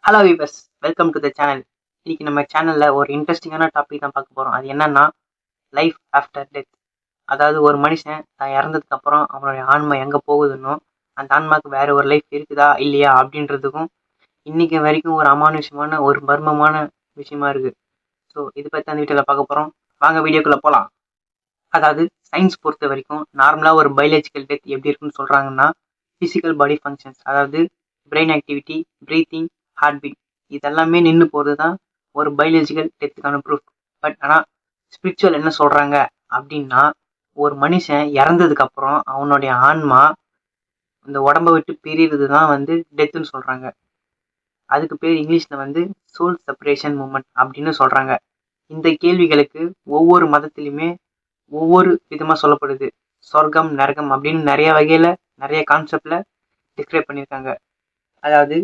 Hello viewers, welcome to the channel. இன்னைக்கு நம்ம சேனல்ல ஒரு இன்ட்ரெஸ்டிங்கான டாபிக் தான் பார்க்க போறோம். அது என்னன்னா லைஃப் ஆஃப்டர் டெத். அதாவது ஒரு மனுஷன் தான் இறந்ததுக்கு அப்புறம் அவனுடைய ஆன்மா எங்க போகுதுன்னோ, அந்த ஆன்மாக்கு வேற ஒரு லைஃப் இருக்குதா இல்லையா அப்படின்றதுக்கும் இன்னைக்கு வரைக்கும் ஒரு அமானுஷமான ஒரு மர்மமான விஷயமா இருக்கு. ஸோ இது பத்தி அந்த வீட்டில் பார்க்க போறோம். வாங்க வீடியோக்குள்ள போலாம். அதாவது சயின்ஸ் பொறுத்த வரைக்கும் நார்மலா ஒரு பயாலஜிக்கல் டெத் எப்படி இருக்குன்னு சொல்றாங்கன்னா, பிசிக்கல் பாடி ஃபங்க்ஷன்ஸ், அதாவது brain activity, breathing, heart beat, இதெல்லாமே நின்று போகிறது தான் ஒரு பயாலஜிக்கல் டெத்துக்கான ப்ரூஃப். பட் ஆனால் ஸ்பிரிச்சுவல் என்ன சொல்றாங்க அப்படின்னா, ஒரு மனுஷன் இறந்ததுக்கு அப்புறம் அவனுடைய ஆன்மா இந்த உடம்பை விட்டு பிரிகிறது தான் டெத்துன்னு சொல்றாங்க. அதுக்கு பேர் இங்கிலீஷ்ல சோல் செப்பரேஷன் மூமெண்ட் அப்படின்னு சொல்றாங்க. இந்த கேள்விகளுக்கு ஒவ்வொரு மதத்திலுமே ஒவ்வொரு விதமா சொல்லப்படுது. சொர்க்கம், நரகம் அப்படின்னு நிறைய வகையில நிறைய கான்செப்ட்ல டிஸ்கிரைப் பண்ணியிருக்காங்க. அதாவது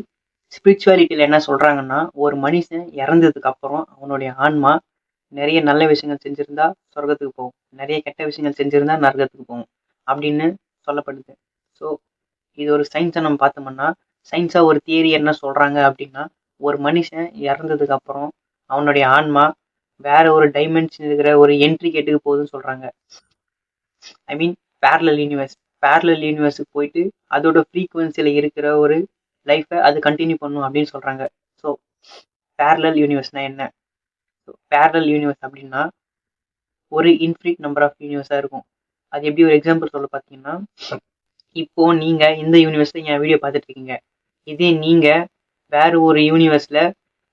ஸ்பிரிச்சுவாலிட்டியில என்ன சொல்றாங்கன்னா, ஒரு மனுஷன் இறந்ததுக்கு அப்புறம் அவனுடைய ஆன்மா நிறைய நல்ல விஷயங்கள் செஞ்சிருந்தா சொர்க்கத்துக்கு போகும், நிறைய கெட்ட விஷயங்கள் செஞ்சிருந்தா நரகத்துக்கு போகும் அப்படின்னு சொல்லப்படுது. ஸோ இது ஒரு சயின்ஸை நம்ம பார்த்தோம்னா, சயின்ஸா ஒரு தியரி என்ன சொல்றாங்க அப்படின்னா, ஒரு மனுஷன் இறந்ததுக்கு அப்புறம் அவனுடைய ஆன்மா வேற ஒரு டைமென்ஷன் இருக்கிற ஒரு என்ட்ரி கேட்டுக்கு போகுதுன்னு சொல்றாங்க. ஐ மீன் பேரலல் யூனிவர்ஸ். பேரலல் யூனிவர்ஸுக்கு போயிட்டு அதோட ஃப்ரீக்குவன்சியில் இருக்கிற ஒரு லைஃப்பை அது கண்டினியூ பண்ணும் அப்படின்னு சொல்கிறாங்க. ஸோ பேரலல் யூனிவர்ஸ்னால் என்ன? ஸோ பேரலல் யூனிவர்ஸ் அப்படின்னா ஒரு இன்ஃபினிட் நம்பர் ஆஃப் யூனிவர்ஸாக இருக்கும். அது எப்படி ஒரு எக்ஸாம்பிள் சொல்ல பார்த்தீங்கன்னா, இப்போது நீங்கள் இந்த யூனிவர்ஸில் என் வீடியோ பார்த்துட்டு இருக்கீங்க. இதே நீங்கள் வேறு ஒரு யூனிவர்ஸில்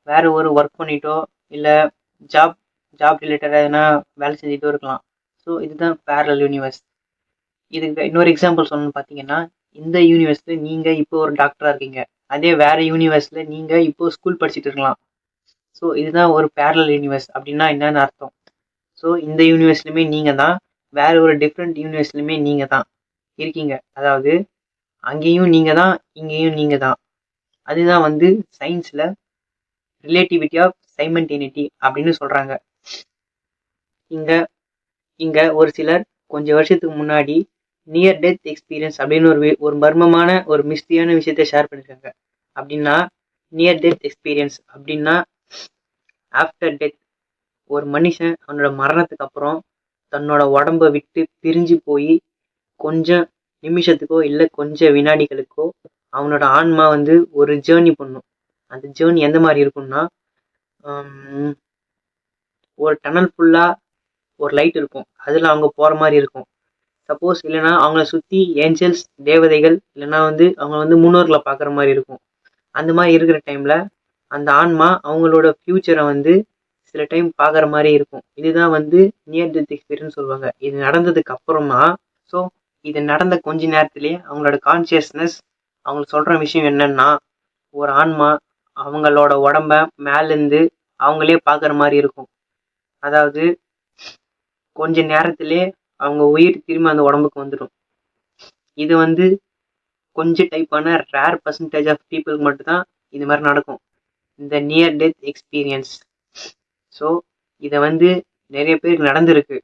வேறு ஒரு ஒர்க் பண்ணிட்டோ இல்லை ஜாப் ரிலேட்டடாக எதனா வேலை செஞ்சுட்டோ இருக்கலாம். ஸோ இதுதான் பேரலல் யூனிவர்ஸ். இதுக்கு இன்னொரு எக்ஸாம்பிள் சொல்லணும்னு பார்த்தீங்கன்னா, இந்த யூனிவர்ஸில் நீங்கள் இப்போ ஒரு டாக்டராக இருக்கீங்க. அதே வேறு யூனிவர்ஸில் நீங்கள் இப்போ ஸ்கூல் படிச்சுட்டு இருக்கலாம். ஸோ இதுதான் ஒரு பேரலல் யூனிவர்ஸ் அப்படின்னா என்னன்னு அர்த்தம். ஸோ இந்த யூனிவர்ஸ்லையுமே நீங்கள் தான், வேறு ஒரு டிஃப்ரெண்ட் யூனிவர்ஸ்லையுமே நீங்கள் தான் இருக்கீங்க. அதாவது அங்கேயும் நீங்கள் தான், இங்கேயும் நீங்கள் தான். அதுதான் சயின்ஸில் ரிலேட்டிவிட்டி ஆஃப் சைமல்டேனிட்டி அப்படின்னு சொல்கிறாங்க. இங்கே இங்கே ஒரு சிலர் கொஞ்சம் வருஷத்துக்கு முன்னாடி நியர் டெத் எக்ஸ்பீரியன்ஸ் அப்படின்னு ஒரு மர்மமான ஒரு மிஸ்ட்ரியான விஷயத்த ஷேர் பண்ணியிருக்காங்க. அப்படின்னா நியர் டெத் எக்ஸ்பீரியன்ஸ் அப்படின்னா, ஆஃப்டர் டெத் ஒரு மனுஷன் அவனோட மரணத்துக்கு அப்புறம் தன்னோட உடம்பை விட்டு பிரிஞ்சு போய் கொஞ்சம் நிமிஷத்துக்கோ இல்லை கொஞ்சம் வினாடிகளுக்கோ அவனோட ஆன்மா ஒரு ஜேர்னி பண்ணும். அந்த ஜேர்னி எந்த மாதிரி இருக்கும்னா, ஒரு டனல் ஃபுல்லாக ஒரு லைட் இருக்கும், அதில் அவங்க போகிற மாதிரி இருக்கும். சப்போஸ் இல்லைனா அவங்கள சுற்றி ஏஞ்சல்ஸ், தேவதைகள், இல்லைனா அவங்க முன்னோர்களை பார்க்குற மாதிரி இருக்கும். அந்த மாதிரி இருக்கிற டைமில் அந்த ஆன்மா அவங்களோட ஃப்யூச்சரை சில டைம் பார்க்குற மாதிரி இருக்கும். இதுதான் நியர் டெத் எக்ஸ்பீரியன்ஸ் சொல்லுவாங்க. இது நடந்ததுக்கு அப்புறமா, ஸோ இது நடந்த கொஞ்ச நேரத்துலேயே அவங்களோட கான்சியஸ்னஸ் அவங்களுக்கு சொல்கிற விஷயம் என்னன்னா, ஒரு ஆன்மா அவங்களோட உடம்ப மேலேருந்து அவங்களே பார்க்குற மாதிரி இருக்கும். அதாவது கொஞ்ச நேரத்திலே அவங்க உயிர் திரும்ப அந்த உடம்புக்கு வந்துடும். இது கொஞ்சம் டைப்பான ரேர் பர்சன்டேஜ் ஆஃப் பீப்புளுக்கு மட்டும்தான் இது மாதிரி நடக்கும், இந்த நியர் டெத் எக்ஸ்பீரியன்ஸ். ஸோ இதை நிறைய பேருக்கு நடந்திருக்கு.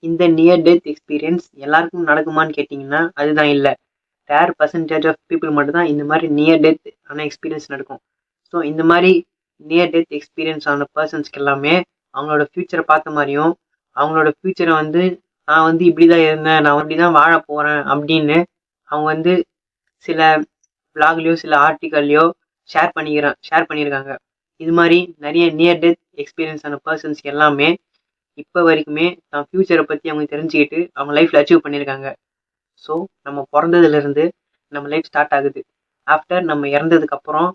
இந்த நியர் டெத் எக்ஸ்பீரியன்ஸ் எல்லாருக்கும் நடக்குமான்னு கேட்டிங்கன்னா அதுதான் இல்லை. ரேர் பர்சன்டேஜ் ஆஃப் பீப்புள் மட்டும்தான் இந்த மாதிரி நியர் டெத் ஆன எக்ஸ்பீரியன்ஸ் நடக்கும். ஸோ இந்த மாதிரி நியர் டெத் எக்ஸ்பீரியன்ஸ் ஆன பர்சன்ஸ்க்கு எல்லாமே அவங்களோட ஃப்யூச்சரை பார்த்த மாதிரியும், அவங்களோட ஃப்யூச்சரை நான் இப்படி தான் இருந்தேன், நான் இப்படி தான் வாழ போகிறேன் அப்படின்னு அவங்க சில பிளாக்லேயோ சில ஆர்டிக்கல்லையோ ஷேர் பண்ணியிருக்காங்க. இது மாதிரி நிறைய நியர் டெத் எக்ஸ்பீரியன்ஸ் ஆன பர்சன்ஸ்க்கு எல்லாமே இப்போ வரைக்குமே தான் ஃப்யூச்சரை பற்றி அவங்க தெரிஞ்சுக்கிட்டு அவங்க லைஃப்பில் அச்சீவ் பண்ணியிருக்காங்க. ஸோ நம்ம பிறந்ததுலேருந்து நம்ம லைஃப் ஸ்டார்ட் ஆகுது. ஆஃப்டர் நம்ம இறந்ததுக்கப்புறம்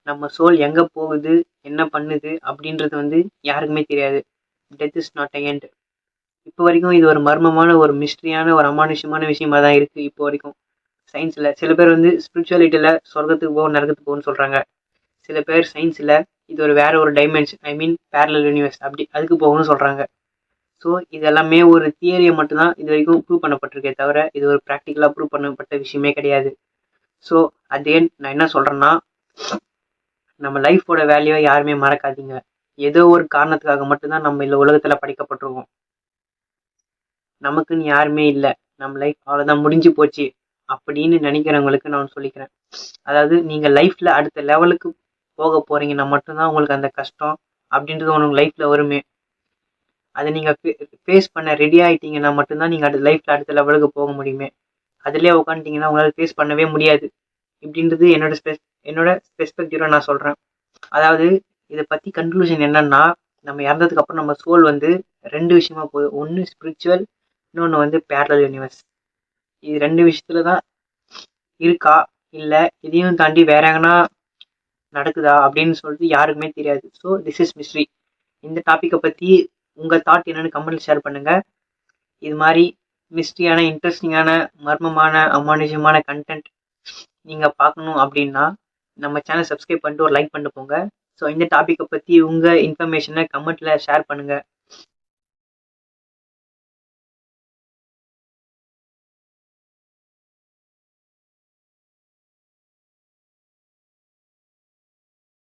நம்ம சோல் எங்கே போகுது, என்ன பண்ணுது அப்படின்றது யாருக்குமே தெரியாது. Death is not a end. இப்போ வரைக்கும் இது ஒரு மர்மமான ஒரு மிஸ்ட்ரியான ஒரு அமானுஷமான விஷயமா தான் இருக்குது இப்போ வரைக்கும் சயின்ஸில். சில பேர் ஸ்பிரிச்சுவாலிட்டியில் சொர்க்கத்துக்கு போகும், நரகத்துக்கு போகும்னு சொல்கிறாங்க. சில பேர் சயின்ஸில் இது ஒரு வேற ஒரு டைமென்ஷன், ஐ மீன் பேரலல் யூனிவர்ஸ், அப்படி அதுக்கு போகணும்னு சொல்கிறாங்க. ஸோ இது எல்லாமே ஒரு தியரியை மட்டும்தான் இது வரைக்கும் ப்ரூவ் பண்ணப்பட்டிருக்கே தவிர இது ஒரு ப்ராக்டிக்கலாக ப்ரூவ் பண்ணப்பட்ட விஷயமே கிடையாது. ஸோ அதே நான் என்ன சொல்கிறேன்னா, நம்ம லைஃபோட வேல்யூவை யாருமே மறக்காதீங்க. ஏதோ ஒரு காரணத்துக்காக மட்டும்தான் நம்ம இந்த உலகத்தில் படைக்கப்பட்டிருக்கோம். நமக்குன்னு யாருமே இல்லை, நம்ம லைஃப் அவ்வளோதான் முடிஞ்சு போச்சு அப்படின்னு நினைக்கிறவங்களுக்கு நான் சொல்லிக்கிறேன். அதாவது நீங்கள் லைஃப்பில் அடுத்த லெவலுக்கு போக போகிறீங்கன்னா மட்டும்தான் உங்களுக்கு அந்த கஷ்டம் அப்படின்றது உங்களுக்கு லைஃப்பில் வருமே. அதை நீங்கள் ஃபேஸ் பண்ண ரெடி ஆகிட்டீங்கன்னா மட்டும்தான் நீங்கள் அடுத்த லைஃப்பில் அடுத்த லெவலுக்கு போக முடியுமே. அதிலே உட்காந்துட்டிங்கன்னா உங்களால் ஃபேஸ் பண்ணவே முடியாது. இப்படின்றது என்னோட பெர்ஸ்பெக்டிவில் நான் சொல்கிறேன். அதாவது இதை பற்றி கன்க்ளூஷன் என்னன்னா, நம்ம இறந்ததுக்கப்புறம் நம்ம சோல் வந்து 2 விஷயமா போகுது. ஒன்று ஸ்பிரிச்சுவல், இன்னொன்று வந்து பேரலல் யூனிவர்ஸ். இது 2 விஷயத்துல தான் இருக்கா, இல்லை இதையும் தாண்டி வேற எங்கன்னா நடக்குதா அப்படின்னு சொல்லிட்டு யாருக்குமே தெரியாது. So this is mystery. இந்த டாப்பிக்கை பற்றி உங்கள் தாட் என்னென்னு கமெண்ட்டில் ஷேர் பண்ணுங்கள். இது மாதிரி மிஸ்ட்ரியான, இன்ட்ரெஸ்டிங்கான, மர்மமான, அமானுஷமான கண்டென்ட் நீங்கள் பார்க்கணும் அப்படின்னா நம்ம சேனல் சப்ஸ்கிரைப் பண்ணிட்டு ஒரு லைக் பண்ணிட்டு போங்க. ஸோ இந்த டாப்பிக்கை பற்றி உங்கள் இன்ஃபர்மேஷனை கமெண்ட்டில் ஷேர் பண்ணுங்கள்.